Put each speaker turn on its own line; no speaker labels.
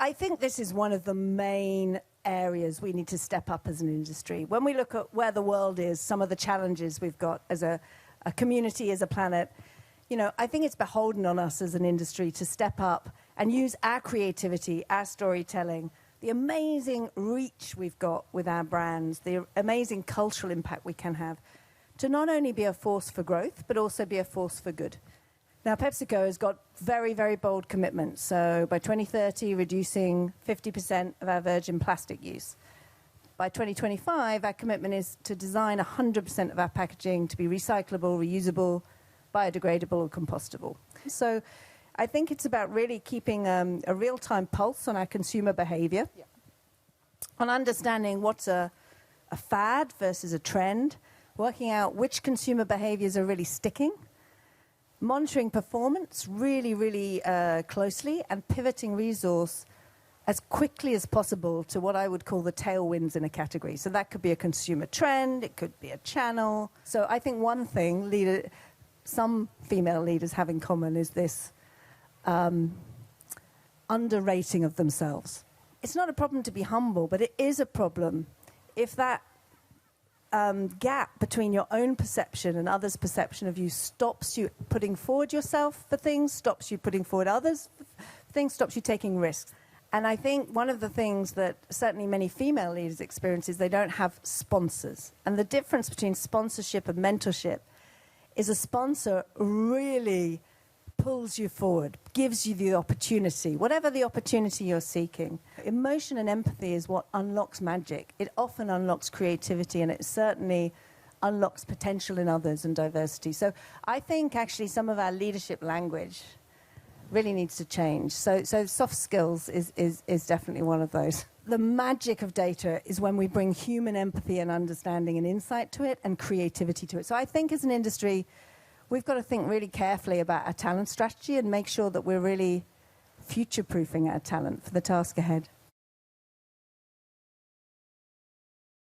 I think this is one of the main areas we need to step up as an industry. When we look at where the world is, some of the challenges we've got as a community, as a planet, I think it's beholden on us as an industry to step up and use our creativity, our storytelling, the amazing reach we've got with our brands, the amazing cultural impact we can have, to not only be a force for growth, but also be a force for good. Now, PepsiCo has got very, very bold commitments. So by 2030, reducing 50% of our virgin plastic use. By 2025, our commitment is to design 100% of our packaging to be recyclable, reusable, biodegradable, or compostable. So I think it's about really keeping a real-time pulse on our consumer behavior, on understanding what's a fad versus a trend, working out which consumer behaviors are really sticking, monitoring performance really, really closely, and pivoting resource as quickly as possible to what I would call the tailwinds in a category. So that could be a consumer trend, it could be a channel. So I think one thing some female leaders have in common is this underrating of themselves. It's not a problem to be humble, but it is a problem if that gap between your own perception and others' perception of you stops you putting forward yourself for things, stops you putting forward others for things, stops you taking risks. And I think one of the things that certainly many female leaders experience is they don't have sponsors. And the difference between sponsorship and mentorship is a sponsor really pulls you forward, gives you the opportunity, whatever the opportunity you're seeking. Emotion and empathy is what unlocks magic. It often unlocks creativity, and it certainly unlocks potential in others and diversity. So I think actually some of our leadership language really needs to change. So soft skills is definitely one of those. The magic of data is when we bring human empathy and understanding and insight to it and creativity to it. So I think as an industry, we've got to think really carefully about our talent strategy and make sure that we're really future-proofing our talent for the task ahead.